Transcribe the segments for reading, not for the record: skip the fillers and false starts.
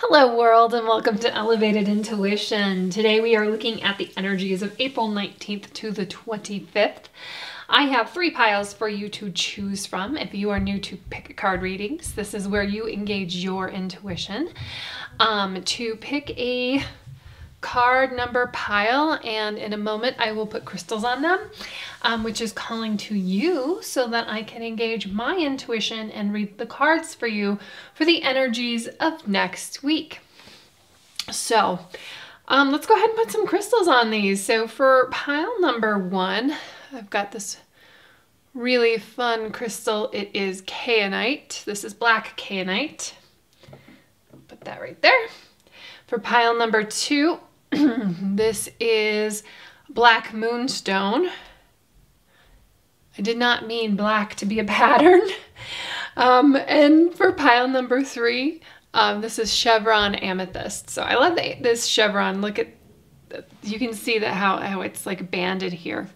Hello world and welcome to Elevated Intuition. Today we are looking at the energies of April 19th to the 25th. I have 3 piles for you to choose from. If you are new to pick card readings, this is where you engage your intuition. To pick a card number pile, and in a moment I will put crystals on them, which is calling to you so that I can engage my intuition and read the cards for you for the energies of next week. So let's go ahead and put some crystals on these. So for pile number 1, I've got this really fun crystal. It is Kyanite. This is black Kyanite. Put that right there. For pile number 2, this is black Moonstone. I did not mean black to be a pattern. And for pile number 3, this is Chevron Amethyst. So I love this Chevron. Look at, you can see that how it's like banded here.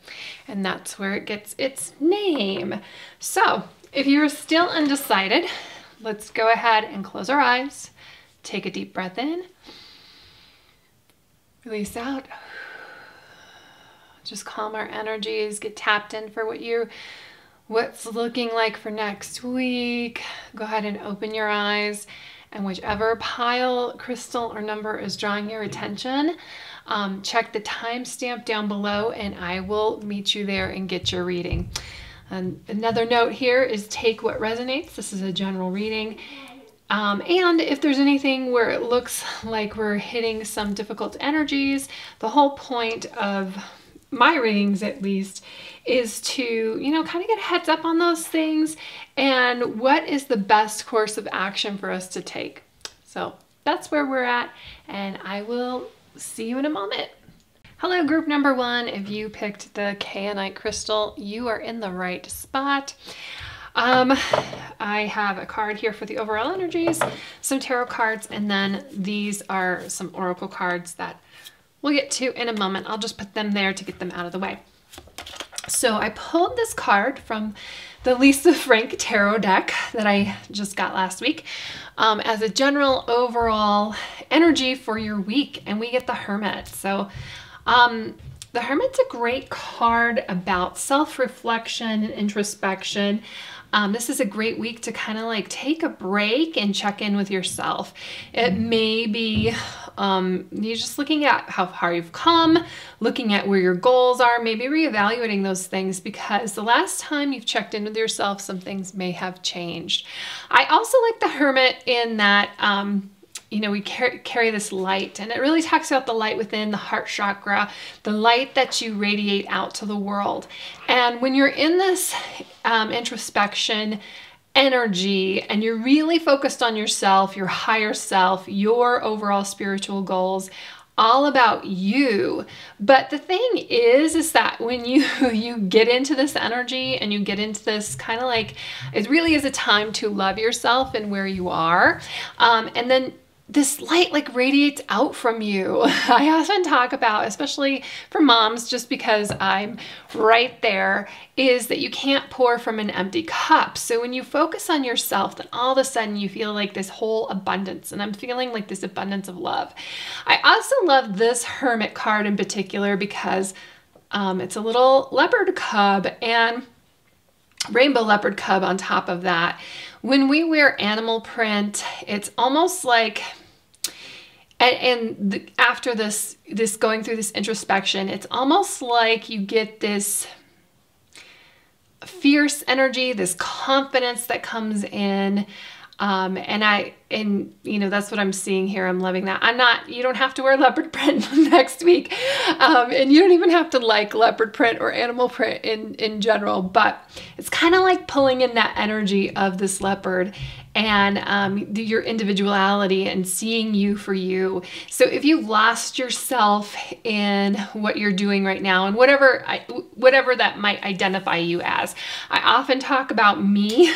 And that's where it gets its name. So if you're still undecided, let's go ahead and close our eyes. Take a deep breath in. Release out. Just calm our energies, get tapped in for what's looking like for next week. Go ahead and open your eyes, and whichever pile, crystal, or number is drawing your attention, check the timestamp down below and I will meet you there and get your reading. Another note here is take what resonates. This is a general reading. And if there's anything where it looks like we're hitting some difficult energies, the whole point of my readings, at least, is to, kind of get a heads up on those things and what is the best course of action for us to take. So that's where we're at, and I will see you in a moment. Hello, group number 1. If you picked the Kyanite crystal, you are in the right spot. I have a card here for the overall energies, some tarot cards, and then these are some oracle cards that we'll get to in a moment. I'll just put them there to get them out of the way. So I pulled this card from the Lisa Frank tarot deck that I just got last week as a general overall energy for your week, and we get the Hermit. So the Hermit's a great card about self-reflection and introspection. This is a great week to kind of like take a break and check in with yourself. It may be you're just looking at how far you've come, looking at where your goals are, maybe reevaluating those things, because the last time you've checked in with yourself, some things may have changed. I also like the Hermit in that we carry this light, and it really talks about the light within the heart chakra, the light that you radiate out to the world. And when you're in this introspection energy and you're really focused on yourself, your higher self, your overall spiritual goals, all about you. But the thing is that when you get into this energy and you get into this kind of like, it really is a time to love yourself and where you are. And then this light like radiates out from you. I often talk about, especially for moms, just because I'm right there, is that you can't pour from an empty cup. So when you focus on yourself, then all of a sudden you feel like this whole abundance, and I'm feeling like this abundance of love. I also love this Hermit card in particular because it's a little leopard cub and rainbow leopard cub on top of that. When we wear animal print, it's almost like, after this going through this introspection, it's almost like you get this fierce energy, this confidence that comes in. And that's what I'm seeing here. I'm loving that. You don't have to wear leopard print next week. And you don't even have to like leopard print or animal print in general, but it's kind of like pulling in that energy of this leopard and your individuality and seeing you for you. So if you've lost yourself in what you're doing right now and whatever that might identify you as, I often talk about me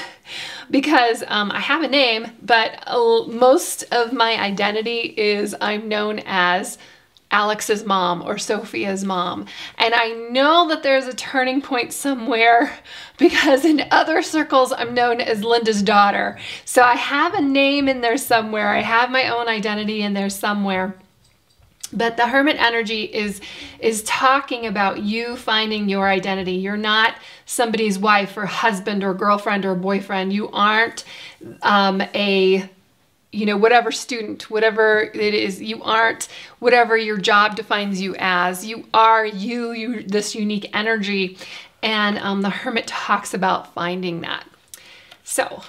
because I have a name, but most of my identity is I'm known as Alex's mom or Sophia's mom. And I know that there's a turning point somewhere because in other circles I'm known as Linda's daughter. So I have a name in there somewhere. I have my own identity in there somewhere. But the Hermit energy is talking about you finding your identity. You're not somebody's wife or husband or girlfriend or boyfriend. You aren't whatever student, whatever it is, you aren't whatever your job defines you as. You are you, this unique energy. And the Hermit talks about finding that. So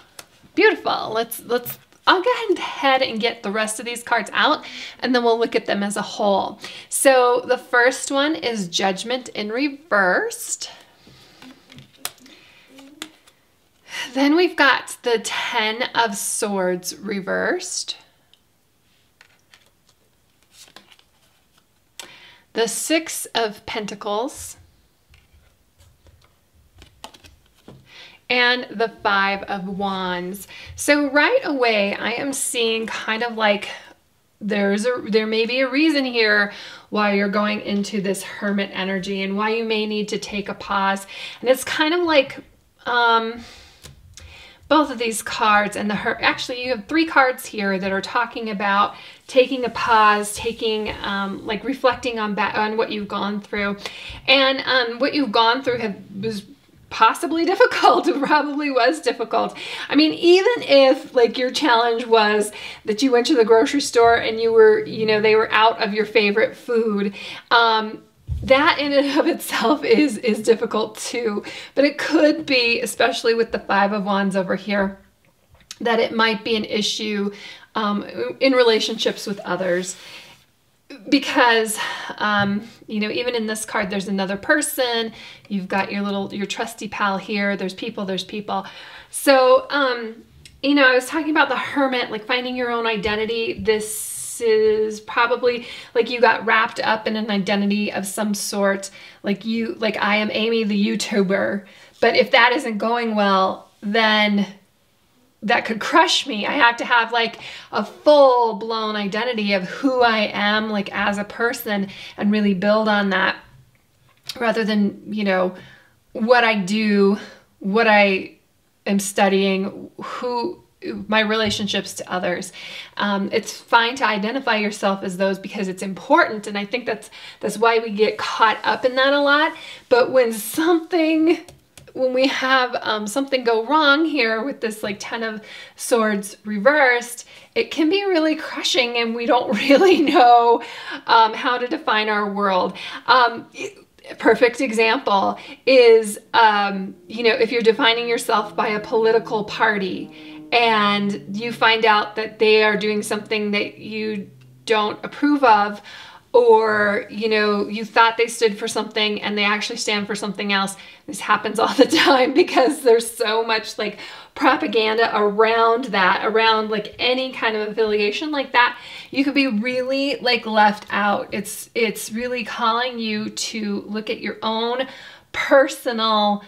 beautiful. I'll go ahead and get the rest of these cards out, and then we'll look at them as a whole. So the first one is Judgment in reversed. Then we've got the 10 of Swords reversed. The 6 of Pentacles. And the 5 of Wands. So right away, I am seeing kind of like there may be a reason here why you're going into this Hermit energy and why you may need to take a pause. And it's kind of like both of these cards and actually you have 3 cards here that are talking about taking a pause, taking like reflecting on what you've gone through. And what you've gone through was possibly difficult. It probably was difficult. I mean, even if like your challenge was that you went to the grocery store and you were, they were out of your favorite food, that in and of itself is difficult too. But it could be, especially with the 5 of Wands over here, that it might be an issue in relationships with others. Because, even in this card, there's another person. You've got your trusty pal here. There's people. So, I was talking about the Hermit, like finding your own identity. This is probably like you got wrapped up in an identity of some sort. Like I am Amy, the YouTuber. But if that isn't going well, then that could crush me. I have to have like a full-blown identity of who I am like as a person and really build on that rather than, what I do, what I am studying, my relationships to others. It's fine to identify yourself as those because it's important. And I think that's why we get caught up in that a lot. But when we have something go wrong here with this like 10 of Swords reversed, it can be really crushing and we don't really know how to define our world. Perfect example is, if you're defining yourself by a political party and you find out that they are doing something that you don't approve of, or, you thought they stood for something and they actually stand for something else. This happens all the time because there's so much like propaganda around like any kind of affiliation like that. You could be really like left out. It's really calling you to look at your own personal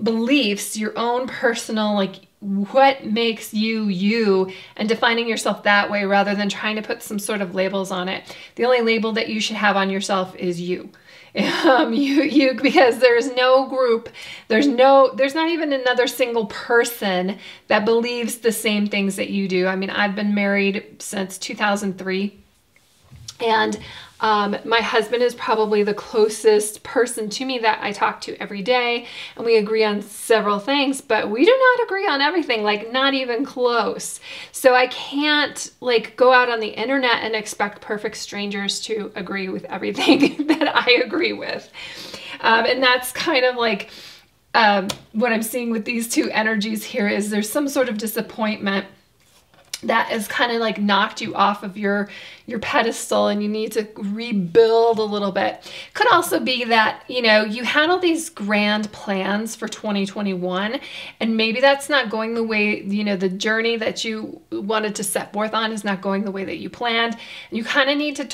beliefs, your own personal like what makes you and defining yourself that way rather than trying to put some sort of labels on it. The only label that you should have on yourself is you. Because there's no group, there's not even another single person that believes the same things that you do. I mean, I've been married since 2003 and my husband is probably the closest person to me that I talk to every day, and we agree on several things, but we do not agree on everything, like not even close. So I can't like go out on the internet and expect perfect strangers to agree with everything that I agree with. And that's kind of like what I'm seeing with these two energies here is there's some sort of disappointment that has kind of like knocked you off of your pedestal and you need to rebuild a little bit. Could also be that, you had all these grand plans for 2021 and maybe that's not going the way, the journey that you wanted to set forth on is not going the way that you planned. And you kind of need to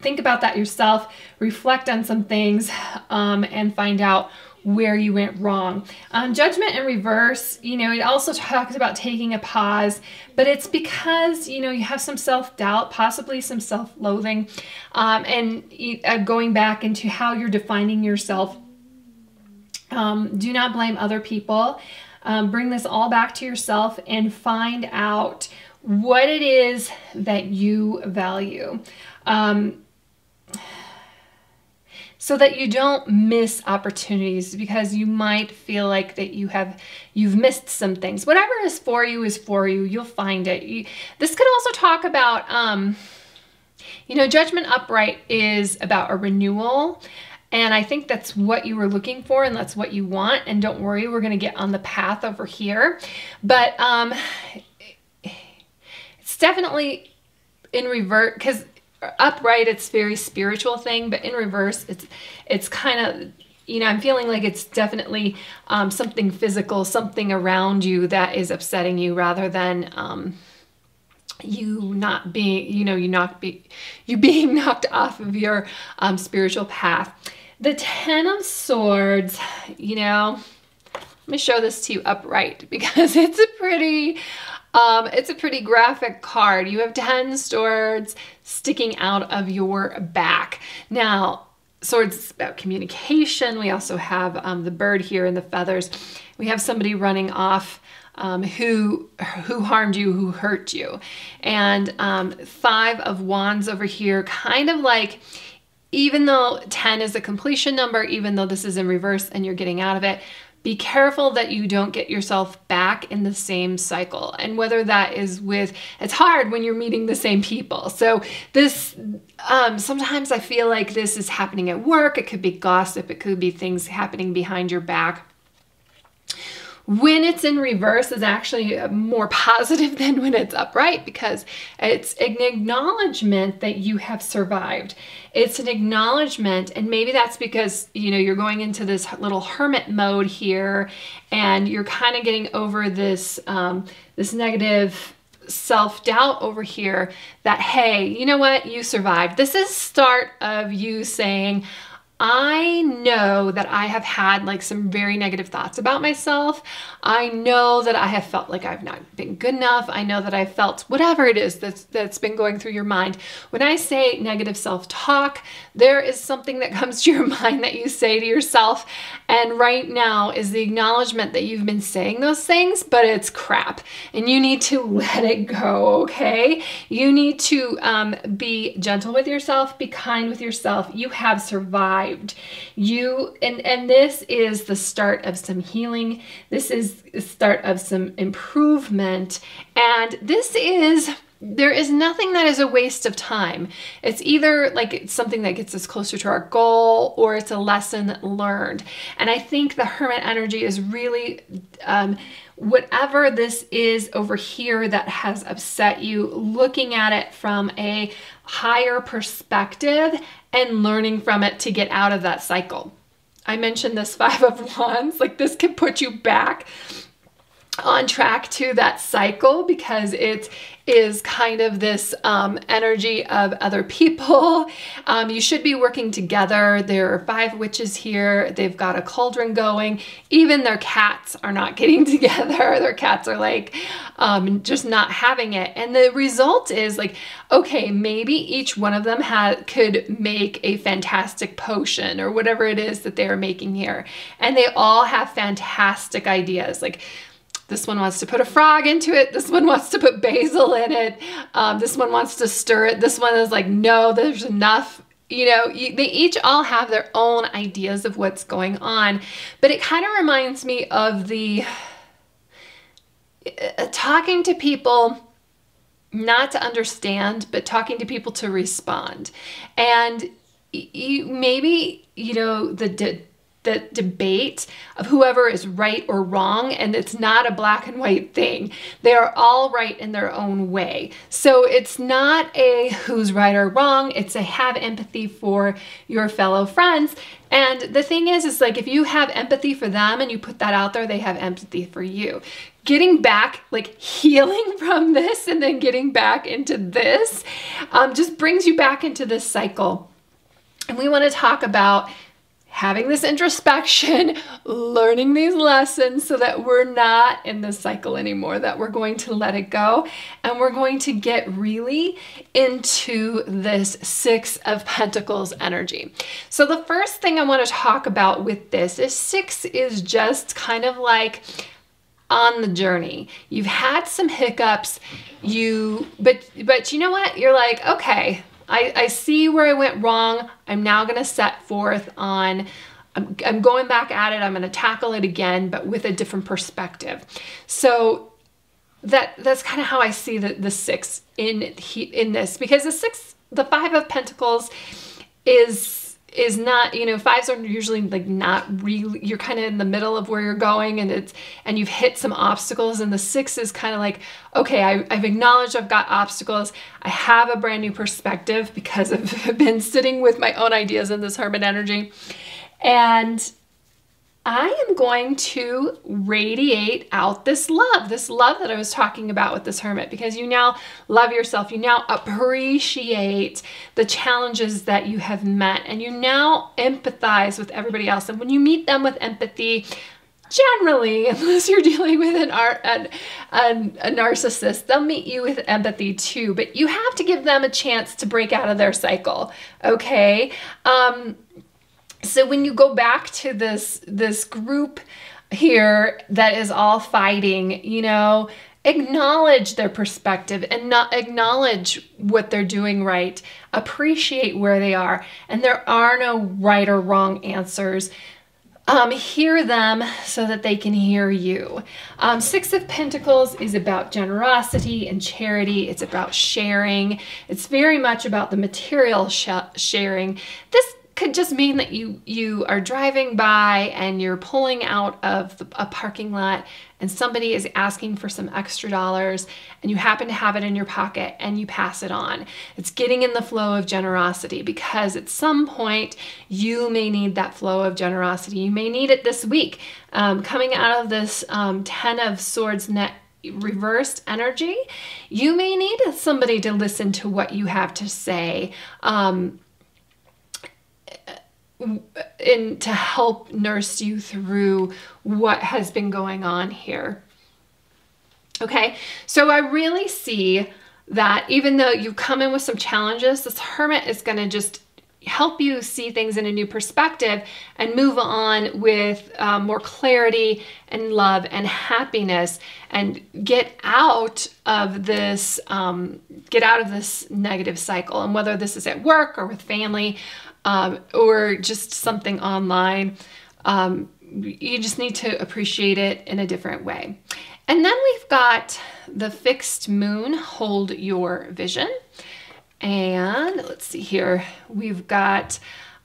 think about that yourself, reflect on some things, and find out where you went wrong. Judgment in reverse, you know, it also talks about taking a pause, but it's because, you know, you have some self-doubt, possibly some self-loathing, and going back into how you're defining yourself. Do not blame other people. Bring this all back to yourself and find out what it is that you value. So that you don't miss opportunities, because you might feel like that you've missed some things. Whatever is for you is for you. You'll find it. This could also talk about, you know, Judgment upright is about a renewal. And I think that's what you were looking for, and that's what you want. And don't worry, we're going to get on the path over here. But it's definitely in reverse, because upright, it's very spiritual thing, but in reverse, it's kind of, you know, I'm feeling like it's definitely something physical, something around you that is upsetting you, rather than you not being, you know, you being knocked off of your spiritual path. The 10 of Swords, you know, let me show this to you upright, because it's a pretty graphic card. You have 10 swords sticking out of your back. Now, swords is about communication. We also have the bird here and the feathers. We have somebody running off who harmed you, who hurt you. And 5 of Wands over here, kind of like, even though 10 is a completion number, even though this is in reverse and you're getting out of it, be careful that you don't get yourself back in the same cycle. And whether that is with, it's hard when you're meeting the same people. So this, sometimes I feel like this is happening at work. It could be gossip. It could be things happening behind your back. When it's in reverse is actually more positive than when it's upright, because it's an acknowledgement that you have survived. It's an acknowledgement, and maybe that's because, you know, you're going into this little hermit mode here, and you're kind of getting over this, this negative self-doubt over here that, hey, you know what, you survived. This is start of you saying, I know that I have had like some very negative thoughts about myself. I know that I have felt like I've not been good enough. I know that I felt whatever it is that's been going through your mind. When I say negative self-talk, there is something that comes to your mind that you say to yourself. And right now is the acknowledgement that you've been saying those things, but it's crap. And you need to let it go, okay? You need to be gentle with yourself, be kind with yourself. You have survived. And this is the start of some healing. This is the start of some improvement. And there is nothing that is a waste of time. It's either like it's something that gets us closer to our goal, or it's a lesson learned. And I think the Hermit energy is really, whatever this is over here that has upset you, looking at it from a higher perspective and learning from it to get out of that cycle. I mentioned this 5 of Wands, like this could put you back on track to that cycle, because it is kind of this energy of other people. You should be working together. There are 5 witches here. They've got a cauldron going. Even their cats are not getting together. Their cats are like just not having it. And the result is like, okay, maybe each one of them could make a fantastic potion or whatever it is that they're making here. And they all have fantastic ideas. Like, this one wants to put a frog into it. This one wants to put basil in it. This one wants to stir it. This one is like, no, there's enough. You know, they each all have their own ideas of what's going on. But it kind of reminds me of the talking to people, not to understand, but talking to people to respond. And maybe, you know, the debate of whoever is right or wrong, and it's not a black and white thing. They are all right in their own way. So it's not a who's right or wrong, it's a have empathy for your fellow friends. And the thing is like, if you have empathy for them and you put that out there, they have empathy for you. Getting back, like healing from this and then getting back into this, just brings you back into this cycle. And we want to talk about having this introspection, learning these lessons so that we're not in this cycle anymore, that we're going to let it go and we're going to get really into this Six of Pentacles energy. So the first thing I want to talk about with this is six is just kind of like on the journey. You've had some hiccups, but you know what? You're like, okay, I see where I went wrong. I'm now going to set forth on, I'm going back at it. I'm going to tackle it again, but with a different perspective. So that's kind of how I see the six in this, because the Five of Pentacles is not, you know, fives are usually like not really, you're kind of in the middle of where you're going and you've hit some obstacles, and the six is kind of like, okay, I've acknowledged I've got obstacles. I have a brand new perspective because I've been sitting with my own ideas in this Hermit energy. And I am going to radiate out this love that I was talking about with this Hermit, because you now love yourself. You now appreciate the challenges that you have met, and you now empathize with everybody else. And when you meet them with empathy, generally, unless you're dealing with a narcissist, they'll meet you with empathy too, but you have to give them a chance to break out of their cycle, okay? So when you go back to this group here that is all fighting, you know, acknowledge their perspective and not acknowledge what they're doing right. Appreciate where they are. And there are no right or wrong answers. Hear them so that they can hear you. Six of Pentacles is about generosity and charity. It's about sharing. It's very much about the material sharing. This could just mean that you are driving by and you're pulling out of a parking lot and somebody is asking for some extra dollars and you happen to have it in your pocket and you pass it on. It's getting in the flow of generosity, because at some point you may need that flow of generosity. You may need it this week. Coming out of this Ten of Swords reversed energy, you may need somebody to listen to what you have to say. And to help nurse you through what has been going on here. Okay, so I really see that even though you come in with some challenges, this Hermit is going to just help you see things in a new perspective and move on with more clarity and love and happiness, and get out of this negative cycle. And whether this is at work or with family, or just something online, you just need to appreciate it in a different way. And then we've got the fixed moon, hold your vision. And let's see here, we've got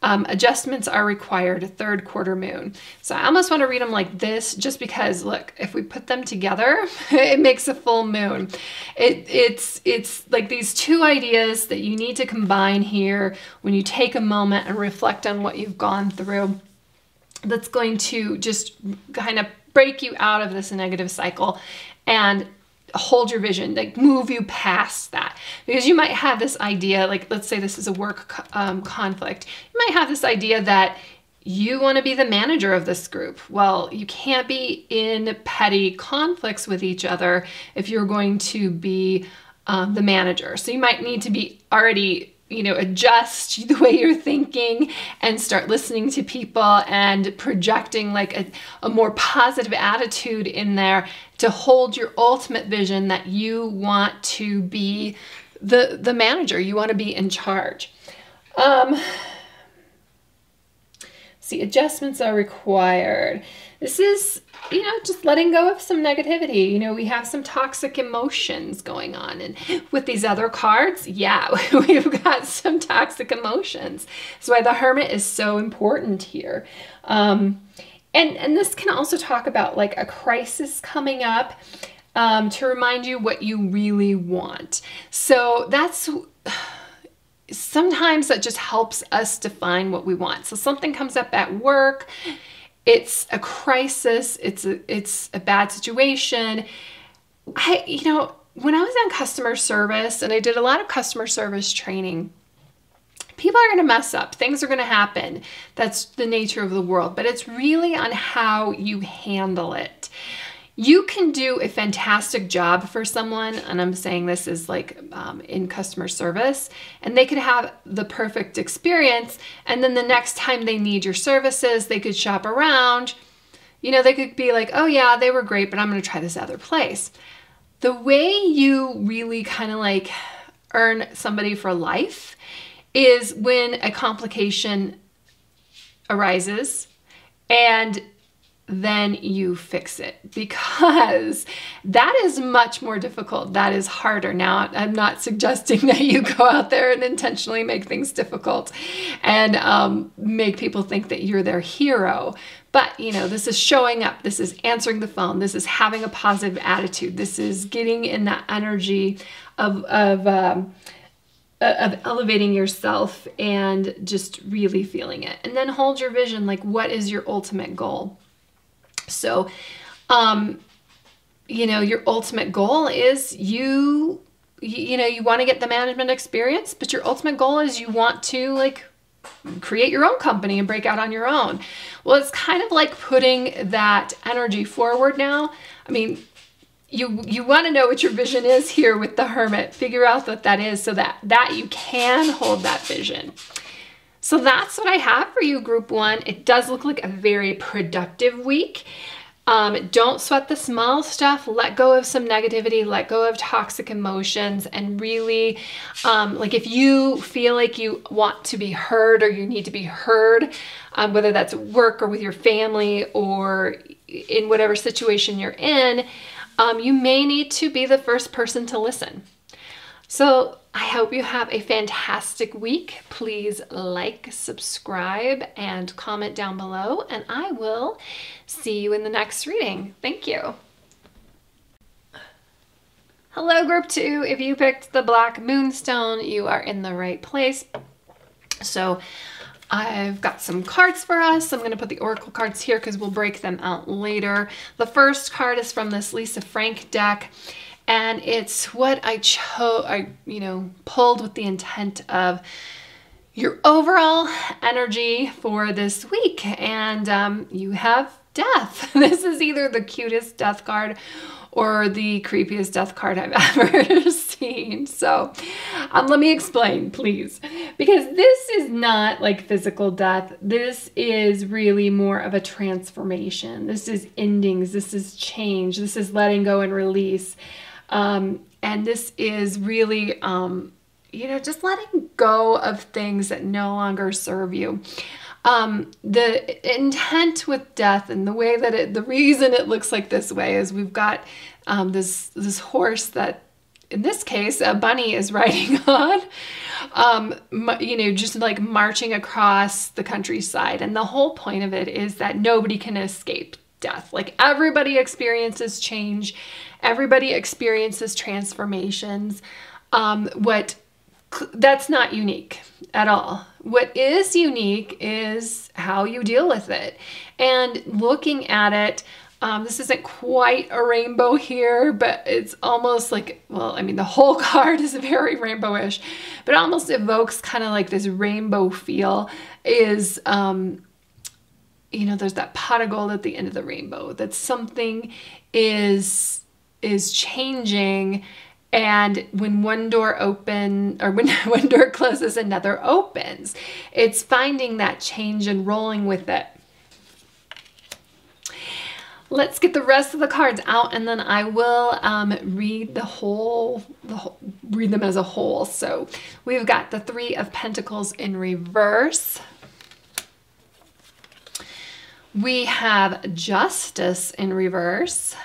adjustments are required, a third quarter moon. So I almost want to read them like this, just because look, if we put them together, it makes a full moon. It's like these two ideas that you need to combine here when you take a moment and reflect on what you've gone through. That's going to just kind of break you out of this negative cycle and hold your vision, like move you past that. Because you might have this idea, like let's say this is a work conflict. You might have this idea that you want to be the manager of this group. Well, you can't be in petty conflicts with each other if you're going to be the manager. So you might need to be already, you know, adjust the way you're thinking and start listening to people and projecting like a more positive attitude in there to hold your ultimate vision that you want to be the manager. You want to be in charge. See, adjustments are required. This is, you know, just letting go of some negativity. You know, we have some toxic emotions going on. And with these other cards, yeah, we've got some toxic emotions. That's why the Hermit is so important here. And this can also talk about like a crisis coming up to remind you what you really want. So that's... sometimes that just helps us define what we want. So something comes up at work, it's a crisis, it's a bad situation. You know, when I was on customer service, and I did a lot of customer service training, People are going to mess up. Things are going to happen. That's the nature of the world, but it's really on how you handle it. You can do a fantastic job for someone, and I'm saying this is like in customer service, and they could have the perfect experience, and then the next time they need your services, they could shop around. You know, they could be like, oh yeah, they were great, but I'm going to try this other place. The way you really kind of like earn somebody for life is when a complication arises and then you fix it, because that is much more difficult. That is harder. Now, I'm not suggesting that you go out there and intentionally make things difficult and make people think that you're their hero. But, you know, this is showing up. This is answering the phone. This is having a positive attitude. This is getting in that energy of elevating yourself and just really feeling it. And then hold your vision. Like, what is your ultimate goal? So, you know, your ultimate goal is you want to get the management experience, but your ultimate goal is you want to like create your own company and break out on your own. Well, it's kind of like putting that energy forward now. I mean, you want to know what your vision is here with the Hermit. Figure out what that is so that you can hold that vision. So that's what I have for you, Group 1. It does look like a very productive week. Don't sweat the small stuff. Let go of some negativity. Let go of toxic emotions. And really, like if you feel like you want to be heard or you need to be heard, whether that's at work or with your family or in whatever situation you're in, you may need to be the first person to listen. So I hope you have a fantastic week. Please like, subscribe, and comment down below, and I will see you in the next reading. Thank you. Hello, Group 2. If you picked the Black Moonstone, you are in the right place. So I've got some cards for us. I'm going to put the Oracle cards here because we'll break them out later. The first card is from this Lisa Frank deck. And it's what I pulled with the intent of your overall energy for this week. And you have death. This is either the cutest death card or the creepiest death card I've ever seen. So let me explain, please. Because this is not like physical death. This is really more of a transformation. This is endings. This is change. This is letting go and release. And this is really, just letting go of things that no longer serve you. The intent with death and the way that the reason it looks like this way is we've got, this horse that, in this case, a bunny is riding on, just like marching across the countryside. And the whole point of it is that nobody can escape death. Like everybody experiences change. Everybody experiences transformations. That's not unique at all. What is unique is how you deal with it. And looking at it, this isn't quite a rainbow here, but it's almost like, well, I mean, the whole card is very rainbowish, but it almost evokes kind of like this rainbow feel is, there's that pot of gold at the end of the rainbow, that something is changing, and when one door when one door closes, another opens. It's finding that change and rolling with it. Let's get the rest of the cards out, and then I will read read them as a whole. So we've got the Three of Pentacles in reverse. We have Justice in reverse.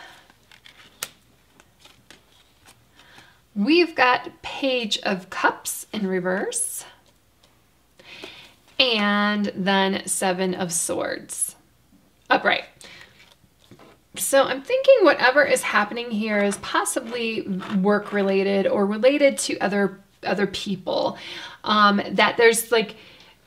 We've got Page of Cups in reverse. And then Seven of Swords upright. So I'm thinking whatever is happening here is possibly work related or related to other people. That there's like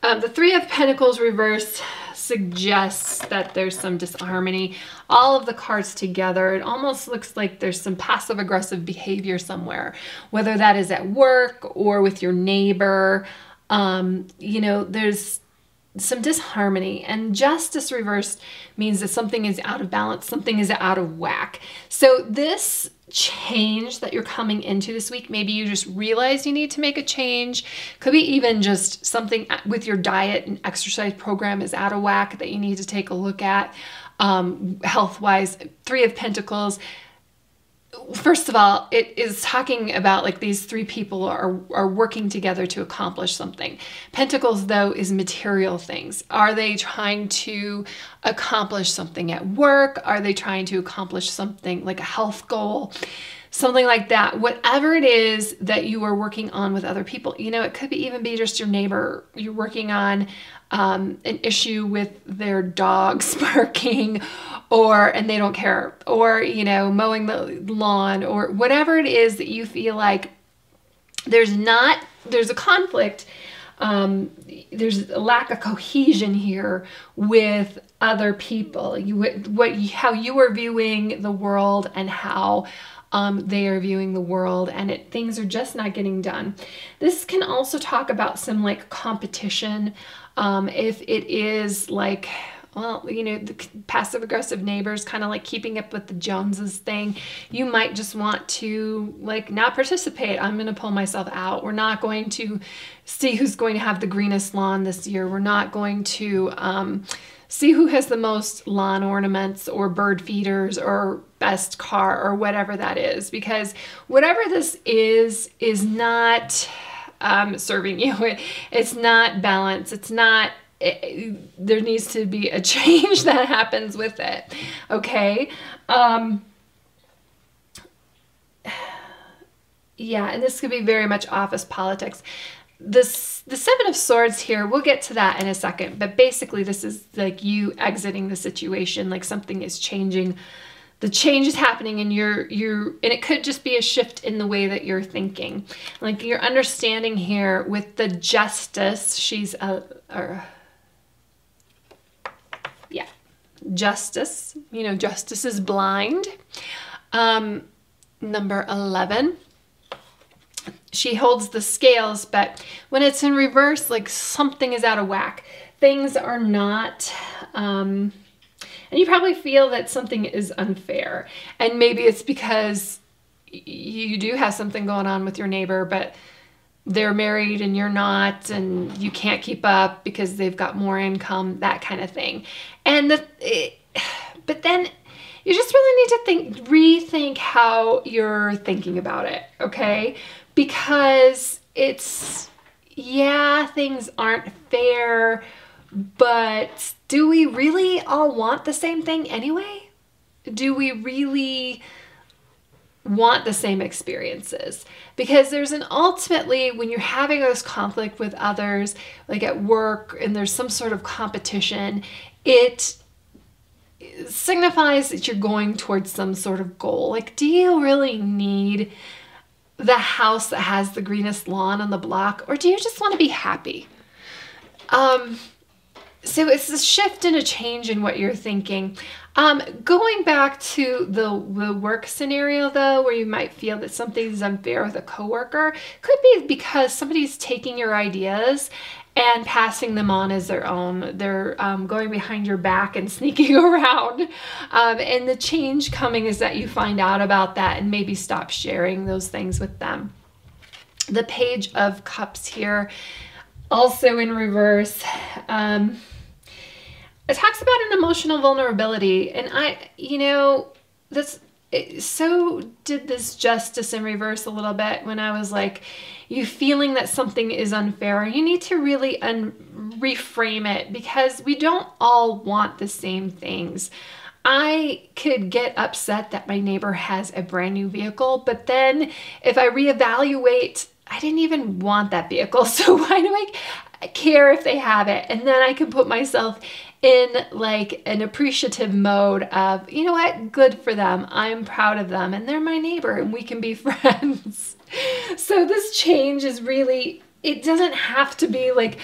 the Three of Pentacles reversed suggests that there's some disharmony. All of the cards together, it almost looks like there's some passive aggressive behavior somewhere, whether that is at work or with your neighbor. You know, there's some disharmony, and justice reversed means that something is out of balance, something is out of whack. So this change that you're coming into this week, maybe you just realize you need to make a change. Could be even just something with your diet and exercise program is out of whack that you need to take a look at. Health-wise, Three of Pentacles. First of all, it is talking about like these three people are working together to accomplish something. Pentacles, though, is material things. Are they trying to accomplish something at work? Are they trying to accomplish something like a health goal? Something like that. Whatever it is that you are working on with other people, you know, it could be even be just your neighbor. You're working on an issue with their dogs barking, and they don't care, or, you know, mowing the lawn, or whatever it is that you feel like there's a conflict. There's a lack of cohesion here with other people. How you are viewing the world and how they are viewing the world, and things are just not getting done. This can also talk about some like competition. If it is like, well, you know, the passive aggressive neighbors kind of like keeping up with the Joneses thing, you might just want to like not participate. I'm going to pull myself out. We're not going to see who's going to have the greenest lawn this year. We're not going to see who has the most lawn ornaments or bird feeders or best car or whatever that is, because whatever this is not serving you. It's not balanced. It's not, there needs to be a change that happens with it. Okay. Yeah. And this could be very much office politics. The Seven of Swords here, we'll get to that in a second, but basically this is like you exiting the situation, like something is changing. The change is happening, and and it could just be a shift in the way that you're thinking. Like your understanding here with the Justice, Justice, you know, justice is blind. Number 11. She holds the scales, but when it's in reverse, like something is out of whack. Things are not, and you probably feel that something is unfair. And maybe it's because you do have something going on with your neighbor, but they're married and you're not, and you can't keep up because they've got more income, that kind of thing. But then you just really need to rethink how you're thinking about it, okay? Because things aren't fair, but do we really all want the same thing anyway? Do we really want the same experiences? Because ultimately, when you're having this conflict with others, like at work, and there's some sort of competition, it signifies that you're going towards some sort of goal. Like, do you really need the house that has the greenest lawn on the block, or do you just want to be happy? So it's a shift and a change in what you're thinking. Going back to the work scenario, though, where you might feel that something's unfair with a coworker, could be because somebody's taking your ideas and passing them on as their own. They're going behind your back and sneaking around. And the change coming is that you find out about that and maybe stop sharing those things with them. The Page of Cups here, also in reverse. It talks about an emotional vulnerability. And so did this Justice in reverse a little bit when I was like, you feeling that something is unfair. You need to really reframe it, because we don't all want the same things. I could get upset that my neighbor has a brand new vehicle, but then if I reevaluate, I didn't even want that vehicle. So why do I care if they have it? And then I can put myself in like an appreciative mode of, you know what, good for them. I'm proud of them, and they're my neighbor, and we can be friends. So this change is really, it doesn't have to be like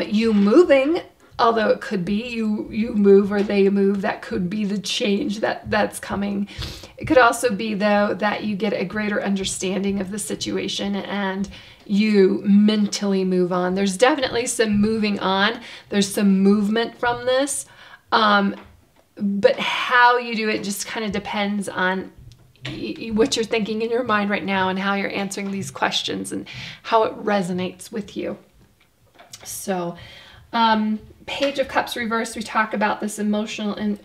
you moving. although it could be you move or they move. That could be the change that's coming. It could also be, though, that you get a greater understanding of the situation and you mentally move on. There's definitely some moving on. There's some movement from this. But how you do it just kind of depends on what you're thinking in your mind right now and how you're answering these questions and how it resonates with you. So, Page of Cups reversed, we talk about this emotional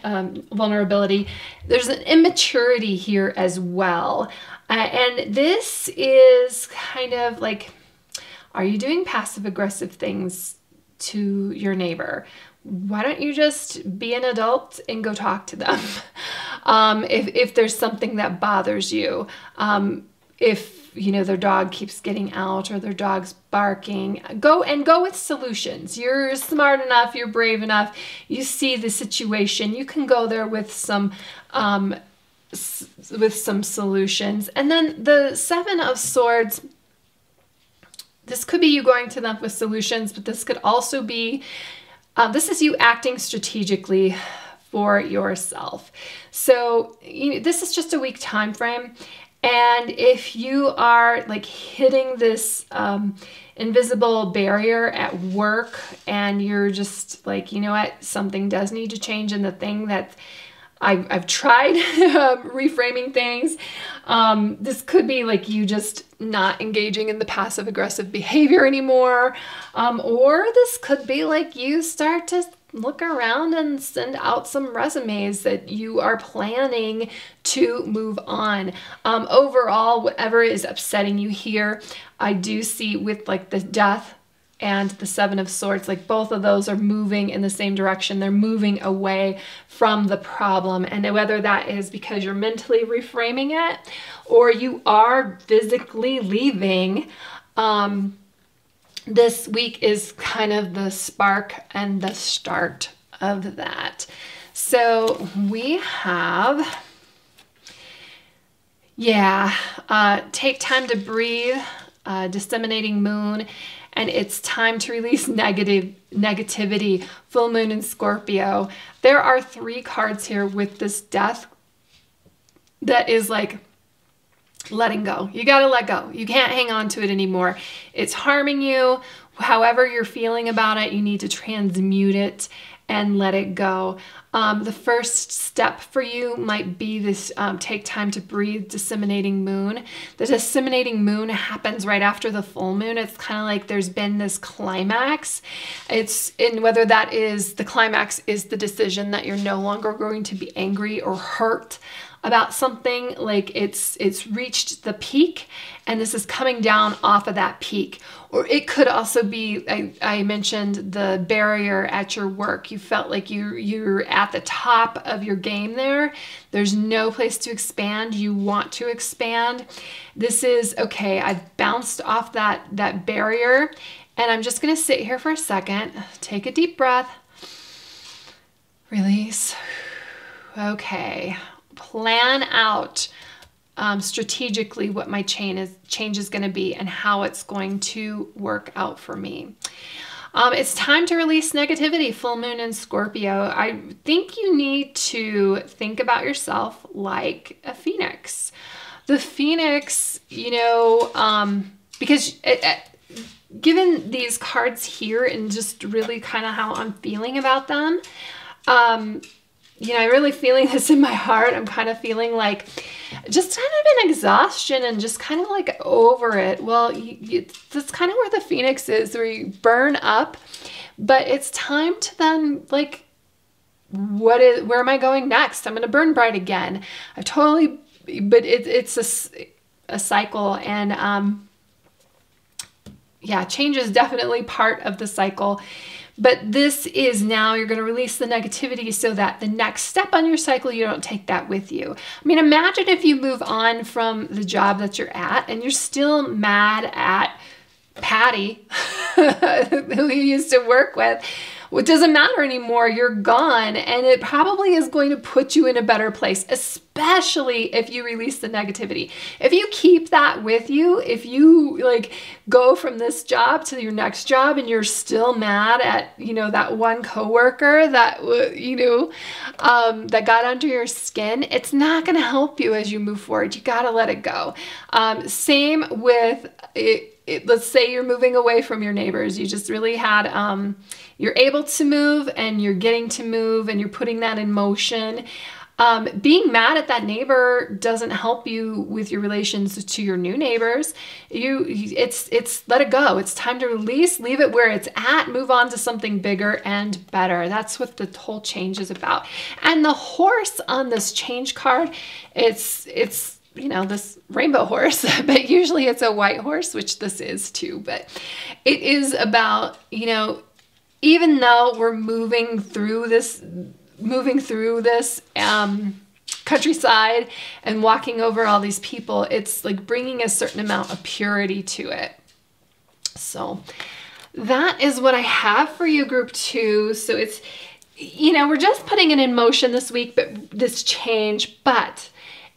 vulnerability. There's an immaturity here as well. And this is kind of like, are you doing passive aggressive things to your neighbor? Why don't you just be an adult and go talk to them? If there's something that bothers you, if their dog keeps getting out or their dog's barking, go with solutions. You're smart enough, you're brave enough, you see the situation, you can go there with some solutions. And then the Seven of Swords, this could be you going to them with solutions, but this could also be this is you acting strategically for yourself. So this is just a week time frame. And if you are like hitting this invisible barrier at work and you're just like, you know what, something does need to change in the thing that I've tried reframing things. This could be like you just not engaging in the passive aggressive behavior anymore. Or this could be like you start to look around and send out some resumes that you are planning to move on. Overall, whatever is upsetting you here, I do see with like the Death and the Seven of Swords, like both of those are moving in the same direction. They're moving away from the problem. And whether that is because you're mentally reframing it or you are physically leaving, this week is kind of the spark and the start of that. So we have, take time to breathe, disseminating moon, and it's time to release negativity, full moon in Scorpio. There are 3 cards here with this Death that is like letting go. You got to let go. You can't hang on to it anymore. It's harming you. However you're feeling about it, you need to transmute it and let it go. The first step for you might be this take time to breathe, disseminating moon. The disseminating moon happens right after the full moon. It's kind of like there's been this climax. Whether that is the climax is the decision that you're no longer going to be angry or hurt about something, like it's reached the peak and this is coming down off of that peak. Or it could also be, I mentioned the barrier at your work. You felt like you're at the top of your game there. There's no place to expand. You want to expand. This is, okay, I've bounced off that barrier and I'm just gonna sit here for a second, take a deep breath, release. Okay. Plan out strategically what my change is going to be and how it's going to work out for me. It's time to release negativity, full moon in Scorpio. I think you need to think about yourself like a phoenix. The phoenix, because given these cards here and just really kind of how I'm feeling about them, I'm really feeling this in my heart. I'm kind of feeling like just kind of an exhaustion and just kind of like over it. Well, that's kind of where the phoenix is, where you burn up, but it's time to then like, where am I going next? I'm going to burn bright again. But it's a cycle, and change is definitely part of the cycle. But this is now you're going to release the negativity so that the next step on your cycle, you don't take that with you. I mean, imagine if you move on from the job that you're at and you're still mad at Patty, who you used to work with. It doesn't matter anymore. You're gone. And it probably is going to put you in a better place, especially if you release the negativity. If you keep that with you, if you like go from this job to your next job and you're still mad at, you know, that one coworker that, you know, that got under your skin, it's not going to help you as you move forward. You got to let it go. Same with let's say you're moving away from your neighbors. You just really had, you're able to move and you're getting to move and you're putting that in motion. Being mad at that neighbor doesn't help you with your relations to your new neighbors. It's let it go. It's time to release, leave it where it's at, move on to something bigger and better. That's what the whole change is about. And the horse on this change card, it's you know, this rainbow horse, but usually it's a white horse, which this is too. But it is about, you know, even though we're moving through this countryside and walking over all these people, it's like bringing a certain amount of purity to it. So that is what I have for you, group 2. So it's, you know, we're just putting it in motion this week, but this change, but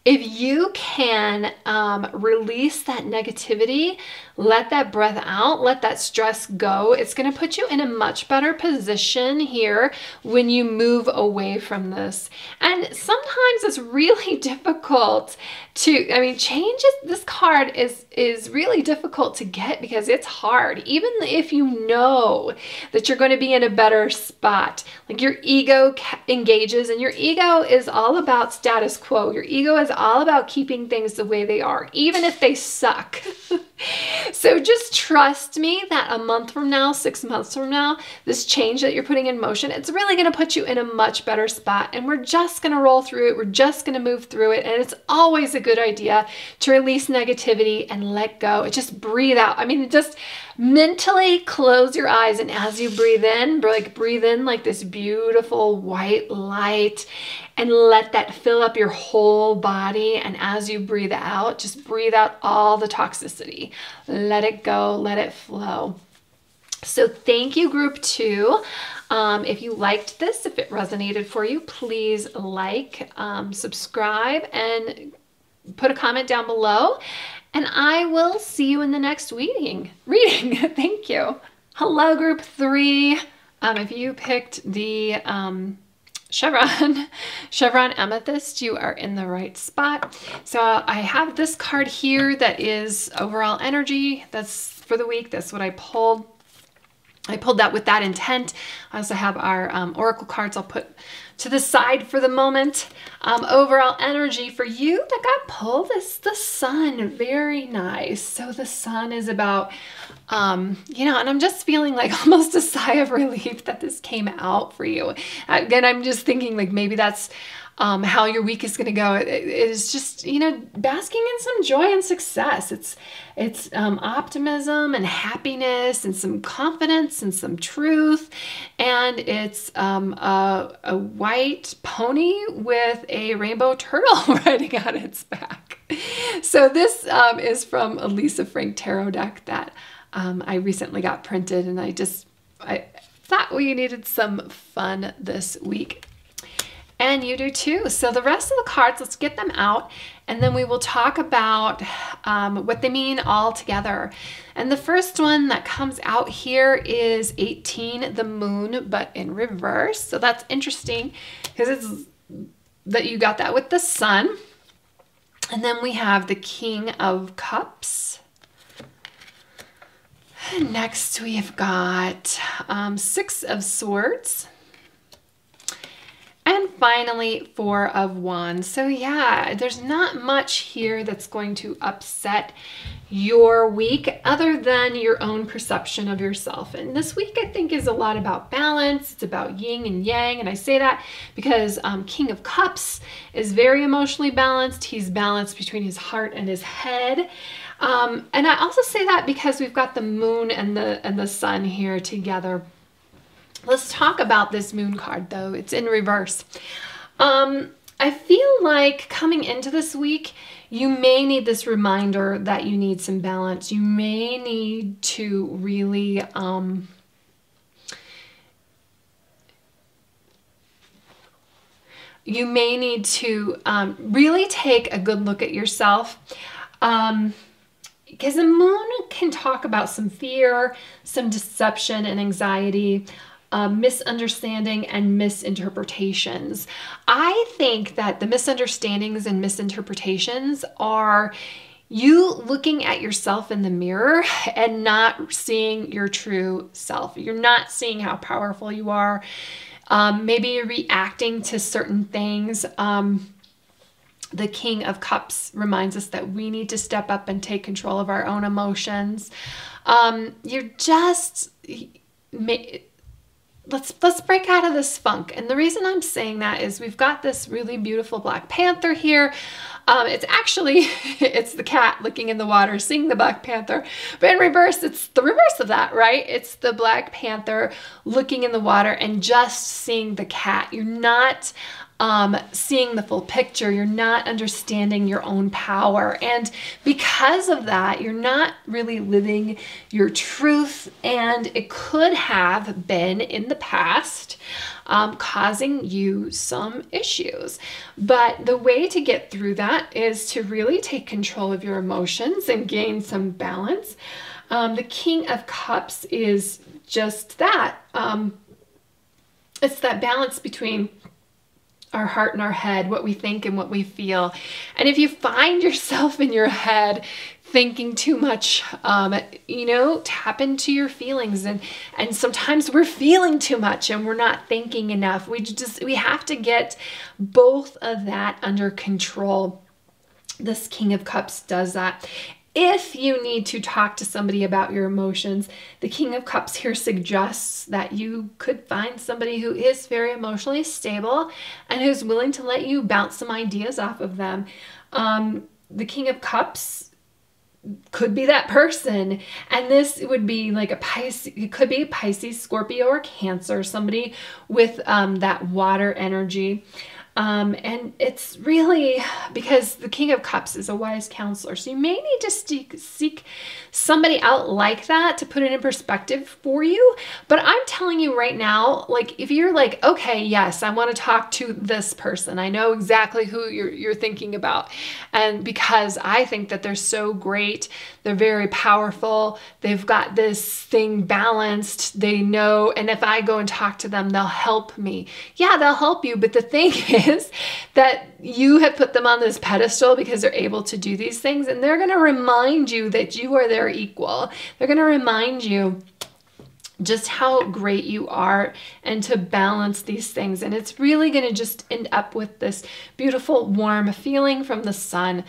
if you can release that negativity, let that breath out, let that stress go, it's going to put you in a much better position here when you move away from this. And sometimes it's really difficult to, I mean, this card is really difficult to get because it's hard. Even if you know that you're going to be in a better spot, like your ego engages, and your ego is all about status quo. Your ego is all about keeping things the way they are, even if they suck. So just trust me that a month from now, 6 months from now, this change that you're putting in motion, it's really going to put you in a much better spot. And we're just going to roll through it. We're just going to move through it. And it's always a good idea to release negativity and let go. Just breathe out. I mean, just mentally close your eyes. And as you breathe in like this beautiful white light, and let that fill up your whole body. And as you breathe out, just breathe out all the toxicity. Let it go, let it flow. So thank you, group 2. If you liked this, if it resonated for you, please like, subscribe, and put a comment down below. And I will see you in the next reading. Thank you. Hello, group 3. If you picked the Chevron Amethyst, you are in the right spot. So I have this card here that is overall energy. That's for the week. That's what I pulled. I pulled that with that intent. I also have our oracle cards I'll put to the side for the moment. Overall energy for you that got pulled is the sun. Very nice. So the sun is about, you know, and I'm just feeling like almost a sigh of relief that this came out for you. Again, I'm just thinking like maybe that's how your week is going to go. It is just, you know, basking in some joy and success. It's optimism and happiness and some confidence and some truth. And it's a white pony with a rainbow turtle riding on its back. So this is from a Lisa Frank tarot deck that I recently got printed, and I thought we needed some fun this week. And you do too. So the rest of the cards, let's get them out, and then we will talk about what they mean all together. And the first one that comes out here is 18, the moon, but in reverse. So that's interesting because it's that you got that with the sun. And then we have the King of Cups. And next we've got 6 of Swords. And finally, 4 of Wands. So yeah, there's not much here that's going to upset your week other than your own perception of yourself. And this week I think is a lot about balance. It's about yin and yang. And I say that because King of Cups is very emotionally balanced. He's balanced between his heart and his head. And I also say that because we've got the moon and the sun here together. Let's talk about this moon card though. It's in reverse. I feel like coming into this week, you may need this reminder that you need some balance. You may need to really you may need to really take a good look at yourself. Because the moon can talk about some fear, some deception and anxiety, misunderstanding and misinterpretations. I think that the misunderstandings and misinterpretations are you looking at yourself in the mirror and not seeing your true self. You're not seeing how powerful you are. Maybe you're reacting to certain things. The King of Cups reminds us that we need to step up and take control of our own emotions. You're just... Let's break out of this funk. And the reason I'm saying that is we've got this really beautiful Black Panther here. It's actually, it's the cat looking in the water, seeing the Black Panther. But in reverse, it's the reverse of that, right? It's the Black Panther looking in the water and just seeing the cat. You're not seeing the full picture. You're not understanding your own power. And because of that, you're not really living your truth. And it could have been in the past causing you some issues. But the way to get through that is to really take control of your emotions and gain some balance. The King of Cups is just that. It's that balance between our heart and our head, what we think and what we feel. And if you find yourself in your head thinking too much, tap into your feelings. And sometimes we're feeling too much and we're not thinking enough. We have to get both of that under control. This King of Cups does that. If you need to talk to somebody about your emotions, the King of Cups here suggests that you could find somebody who is very emotionally stable and who's willing to let you bounce some ideas off of them. The King of Cups could be that person, and this would be like a Pisces. It could be a Pisces, Scorpio, or Cancer, somebody with that water energy. And it's really because the King of Cups is a wise counselor. So you may need to seek somebody out like that to put it in perspective for you. But I'm telling you right now, like, if you're like, okay, yes, I want to talk to this person. I know exactly who you're thinking about. And because I think that they're so great, they're very powerful. They've got this thing balanced. They know. And if I go and talk to them, they'll help me. Yeah, they'll help you. But the thing is that you have put them on this pedestal because they're able to do these things, and they're going to remind you that you are their equal. They're going to remind you just how great you are and to balance these things. And it's really going to just end up with this beautiful, warm feeling from the sun.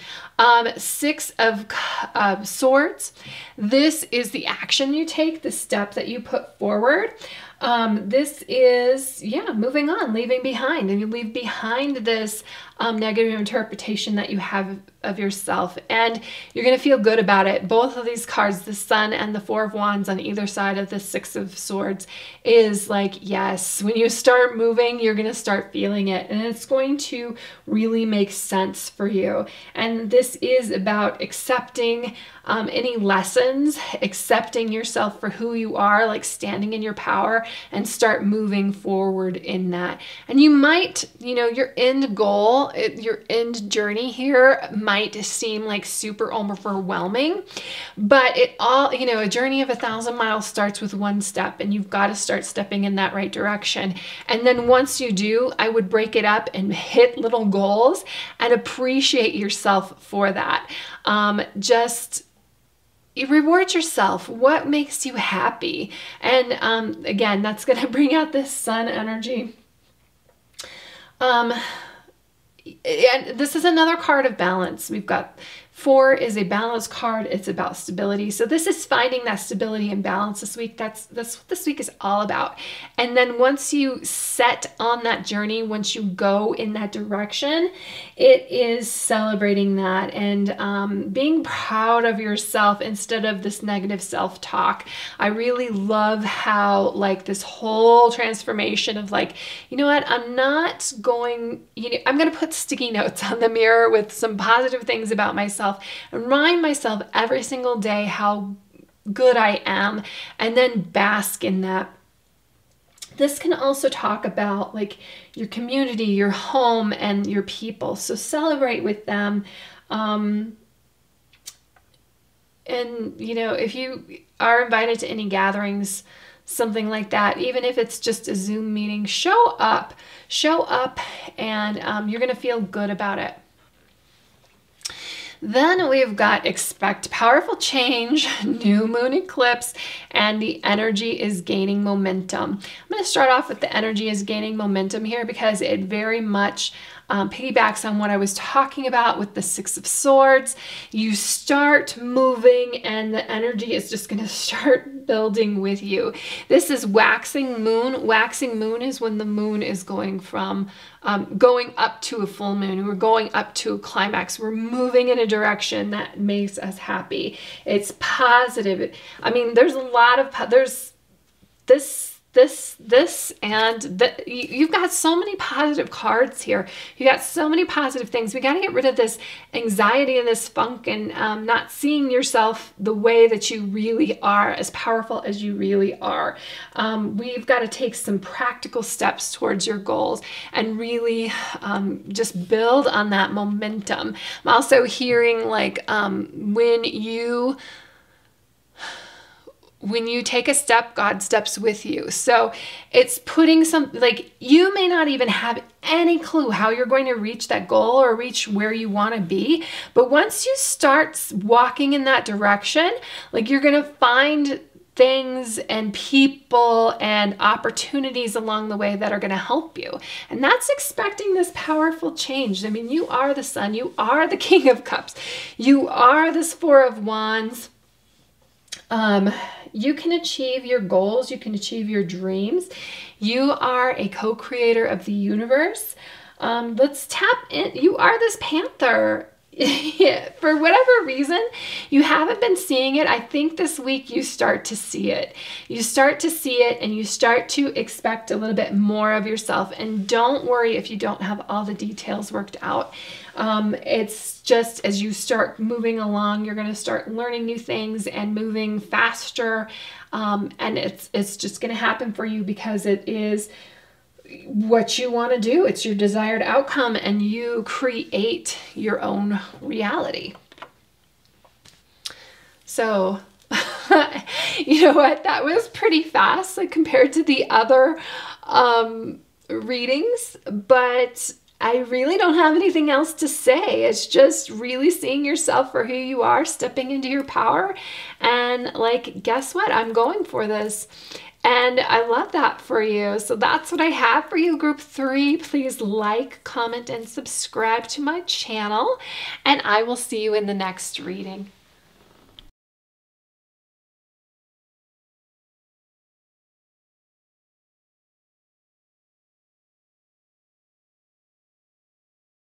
Six of Swords. This is the action you take, the step that you put forward. This is, moving on, leaving behind. And you leave behind this negative interpretation that you have of yourself. And you're going to feel good about it. Both of these cards, the Sun and the Four of Wands on either side of the Six of Swords, is like, yes, when you start moving, you're going to start feeling it. And it's going to really make sense for you. And this is about accepting any lessons, accepting yourself for who you are, like standing in your power, and start moving forward in that. And you might, your end goal, your end journey here might seem like super overwhelming, but it all, a journey of 1,000 miles starts with one step, and you've got to start stepping in that right direction. And then once you do, I would break it up and hit little goals and appreciate yourself for that. Just you reward yourself. What makes you happy? And again, that's going to bring out this sun energy. And this is another card of balance. We've got 4 is a balance card. It's about stability. So this is finding that stability and balance this week. That's what this week is all about. And then once you set on that journey, once you go in that direction, it is celebrating that and being proud of yourself instead of this negative self-talk. I really love how like this whole transformation of like, you know what, I'm not going, I'm going to put sticky notes on the mirror with some positive things about myself and remind myself every single day how good I am, and then bask in that. This can also talk about like your community, your home, and your people. So celebrate with them. And, you know, if you are invited to any gatherings, something like that, even if it's just a Zoom meeting, show up, and you're going to feel good about it. Then we've got expect powerful change, new moon eclipse, and the energy is gaining momentum. I'm going to start off with the energy is gaining momentum here because it very much piggybacks on what I was talking about with the Six of Swords. You start moving and the energy is just going to start building with you. This is waxing moon. Waxing moon is when the moon is going from going up to a full moon. We're going up to a climax. We're moving in a direction that makes us happy. It's positive. I mean, there's a lot of, there's this, and you've got so many positive cards here. You got so many positive things. We got to get rid of this anxiety and this funk and not seeing yourself the way that you really are, as powerful as you really are. We've got to take some practical steps towards your goals and really just build on that momentum. I'm also hearing like when you take a step, God steps with you. So it's putting some, like, you may not even have any clue how you're going to reach that goal or reach where you want to be. But once you start walking in that direction, like, you're going to find things and people and opportunities along the way that are going to help you. And that's expecting this powerful change. I mean, you are the Sun, you are the King of Cups, you are this Four of Wands. You can achieve your goals. You can achieve your dreams. You are a co-creator of the universe. Let's tap in. You are this Panther. For whatever reason, you haven't been seeing it. I think this week you start to see it. You start to see it and you start to expect a little bit more of yourself. And don't worry if you don't have all the details worked out. It's just as you start moving along, you're going to start learning new things and moving faster. And it's just going to happen for you because it is what you want to do. It's your desired outcome and you create your own reality. So, you know what? That was pretty fast, like, compared to the other readings, but I really don't have anything else to say. It's just really seeing yourself for who you are, stepping into your power, and like, guess what? I'm going for this. And I love that for you. So that's what I have for you, Group 3. Please like, comment, and subscribe to my channel. And I will see you in the next reading.